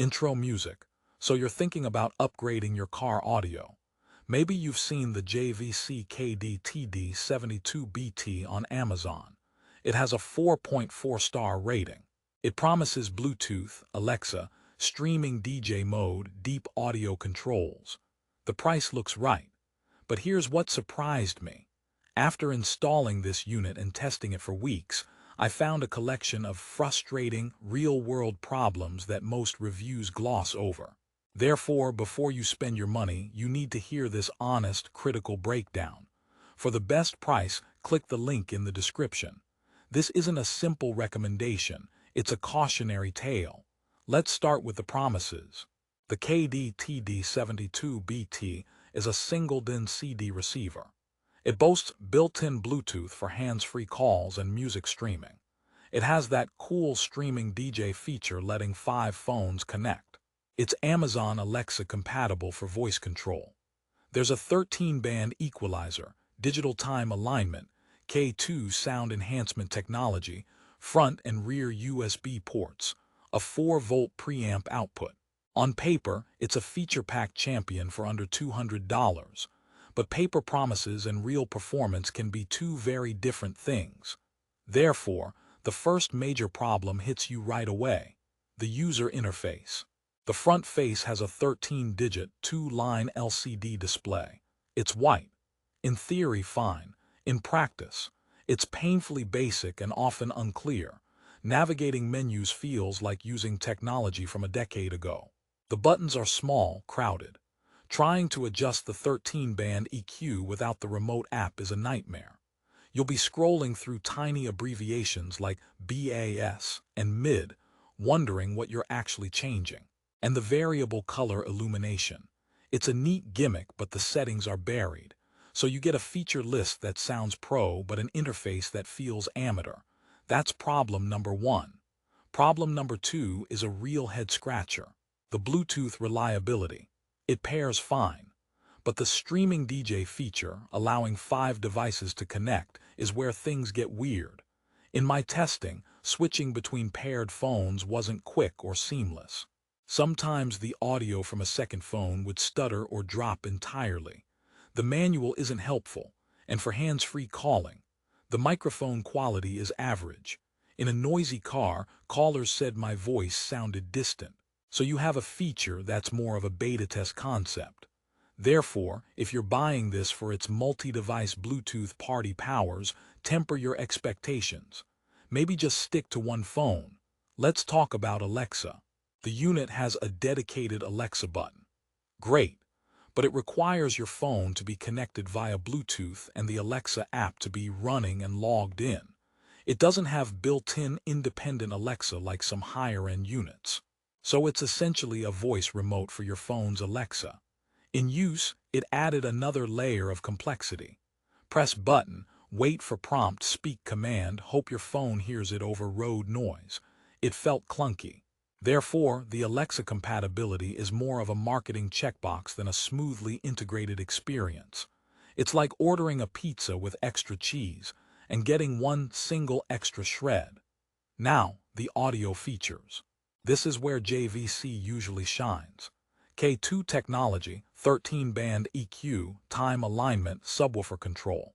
Intro music. So you're thinking about upgrading your car audio. Maybe you've seen the JVC KD-TD72BT on Amazon. It has a 4.4-star rating. It promises Bluetooth, Alexa, streaming DJ mode, deep audio controls. The price looks right. But here's what surprised me. After installing this unit and testing it for weeks, I found a collection of frustrating, real-world problems that most reviews gloss over. Therefore, before you spend your money, you need to hear this honest, critical breakdown. For the best price, click the link in the description. This isn't a simple recommendation, it's a cautionary tale. Let's start with the promises. The KD-TD72BT is a single-DIN CD receiver. It boasts built-in Bluetooth for hands-free calls and music streaming. It has that cool streaming DJ feature letting 5 phones connect. It's Amazon Alexa compatible for voice control. There's a 13-band equalizer, digital time alignment, K2 sound enhancement technology, front and rear USB ports, a 4-volt preamp output. On paper, it's a feature-packed champion for under $200. But paper promises and real performance can be two very different things. Therefore, the first major problem hits you right away: the user interface. The front face has a 13-digit, 2-line LCD display. It's white. In theory, fine. In practice, it's painfully basic and often unclear. Navigating menus feels like using technology from a decade ago. The buttons are small, crowded. Trying to adjust the 13-band EQ without the remote app is a nightmare. You'll be scrolling through tiny abbreviations like BAS and MID, wondering what you're actually changing. And the variable color illumination. It's a neat gimmick, but the settings are buried. So you get a feature list that sounds pro, but an interface that feels amateur. That's problem number 1. Problem number 2 is a real head-scratcher: the Bluetooth reliability. It pairs fine, but the streaming DJ feature, allowing 5 devices to connect, is where things get weird. In my testing, switching between paired phones wasn't quick or seamless. Sometimes the audio from a second phone would stutter or drop entirely. The manual isn't helpful, and for hands-free calling, the microphone quality is average. In a noisy car, callers said my voice sounded distant. So you have a feature that's more of a beta test concept. Therefore, if you're buying this for its multi-device Bluetooth party powers, temper your expectations. Maybe just stick to one phone. Let's talk about Alexa. The unit has a dedicated Alexa button. Great, but it requires your phone to be connected via Bluetooth and the Alexa app to be running and logged in. It doesn't have built-in independent Alexa like some higher-end units. So it's essentially a voice remote for your phone's Alexa. In use, it added another layer of complexity. Press button, wait for prompt, speak command, hope your phone hears it over road noise. It felt clunky. Therefore, the Alexa compatibility is more of a marketing checkbox than a smoothly integrated experience. It's like ordering a pizza with extra cheese and getting one single extra shred. Now, the audio features. This is where JVC usually shines. K2 technology, 13-band EQ, time alignment, subwoofer control.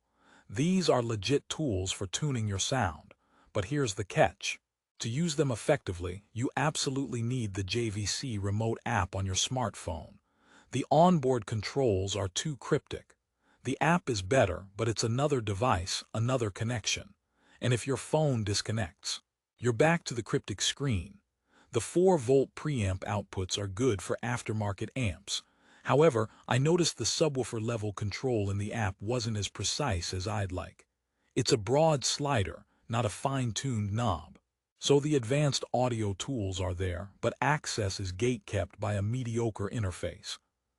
These are legit tools for tuning your sound. But here's the catch. To use them effectively, you absolutely need the JVC remote app on your smartphone. The onboard controls are too cryptic. The app is better, but it's another device, another connection. And if your phone disconnects, you're back to the cryptic screen. The 4-volt preamp outputs are good for aftermarket amps. However, I noticed the subwoofer level control in the app wasn't as precise as I'd like. It's a broad slider, not a fine-tuned knob. So the advanced audio tools are there, but access is gate-kept by a mediocre interface.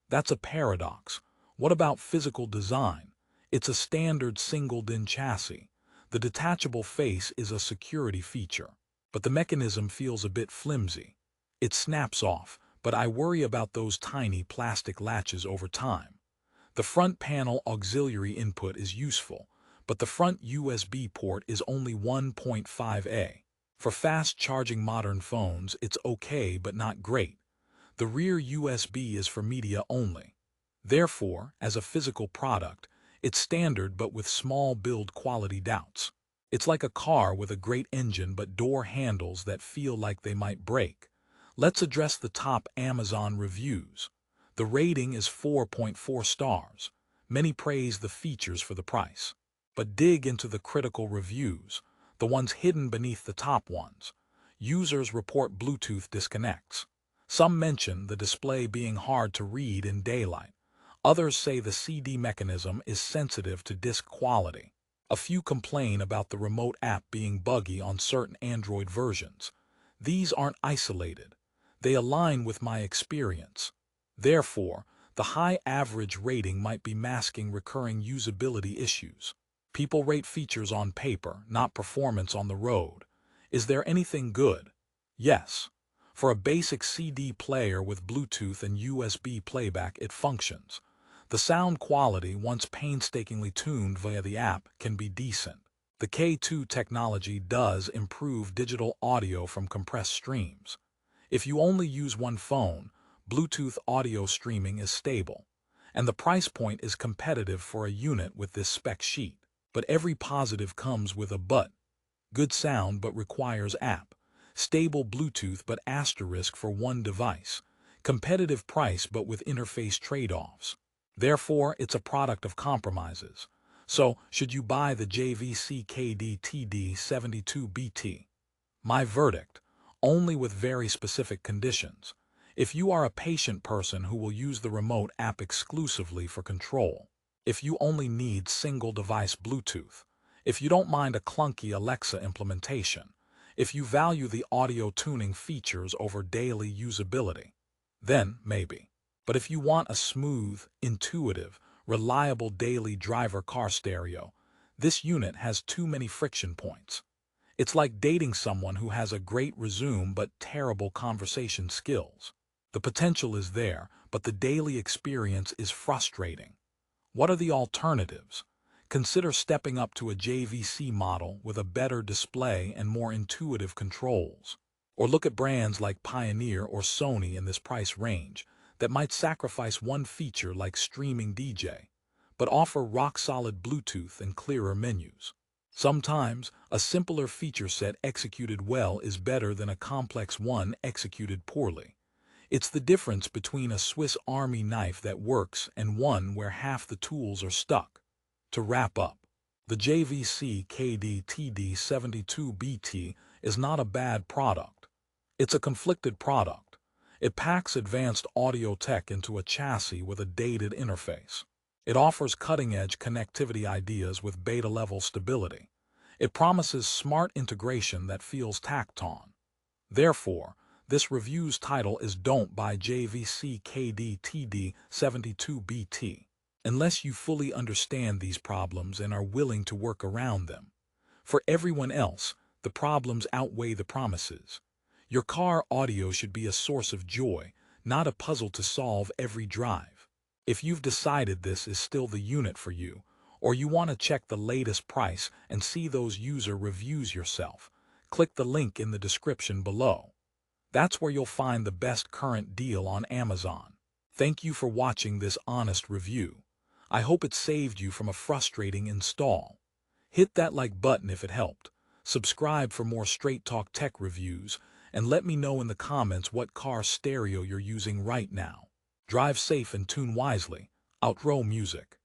That's a paradox. What about physical design? It's a standard single-DIN chassis. The detachable face is a security feature. But the mechanism feels a bit flimsy. It snaps off, but I worry about those tiny plastic latches over time. The front panel auxiliary input is useful, but the front USB port is only 1.5A. For fast-charging modern phones, it's okay but not great. The rear USB is for media only. Therefore, as a physical product, it's standard but with small build quality doubts. It's like a car with a great engine but door handles that feel like they might break. Let's address the top Amazon reviews. The rating is 4.4 stars. Many praise the features for the price. But dig into the critical reviews, the ones hidden beneath the top ones. Users report Bluetooth disconnects. Some mention the display being hard to read in daylight. Others say the CD mechanism is sensitive to disc quality. A few complain about the remote app being buggy on certain Android versions. These aren't isolated. They align with my experience. Therefore, the high average rating might be masking recurring usability issues. People rate features on paper, not performance on the road. Is there anything good? Yes. For a basic CD player with Bluetooth and USB playback, it functions. The sound quality, once painstakingly tuned via the app, can be decent. The K2 technology does improve digital audio from compressed streams. If you only use one phone, Bluetooth audio streaming is stable, and the price point is competitive for a unit with this spec sheet. But every positive comes with a but. Good sound but requires app. Stable Bluetooth but asterisk for one device. Competitive price but with interface trade-offs. Therefore, it's a product of compromises. So, should you buy the JVC KD-TD72BT? My verdict: only with very specific conditions. If you are a patient person who will use the remote app exclusively for control. If you only need single-device Bluetooth. If you don't mind a clunky Alexa implementation. If you value the audio tuning features over daily usability. Then, maybe. But if you want a smooth, intuitive, reliable daily driver car stereo, this unit has too many friction points. It's like dating someone who has a great resume but terrible conversation skills. The potential is there, but the daily experience is frustrating. What are the alternatives? Consider stepping up to a JVC model with a better display and more intuitive controls. Or look at brands like Pioneer or Sony in this price range that might sacrifice one feature like streaming DJ, but offer rock-solid Bluetooth and clearer menus. Sometimes, a simpler feature set executed well is better than a complex one executed poorly. It's the difference between a Swiss Army knife that works and one where half the tools are stuck. To wrap up, the JVC KD-TD72BT is not a bad product. It's a conflicted product. It packs advanced audio tech into a chassis with a dated interface. It offers cutting-edge connectivity ideas with beta-level stability. It promises smart integration that feels tacked on. Therefore, this review's title is Don't Buy JVC KD-TD72BT, unless you fully understand these problems and are willing to work around them. For everyone else, the problems outweigh the promises. Your car audio should be a source of joy, not a puzzle to solve every drive. If you've decided this is still the unit for you, or you want to check the latest price and see those user reviews yourself, click the link in the description below. That's where you'll find the best current deal on Amazon. Thank you for watching this honest review. I hope it saved you from a frustrating install. Hit that like button if it helped. Subscribe for more Straight Talk Tech reviews, and let me know in the comments what car stereo you're using right now. Drive safe and tune wisely. Outro music.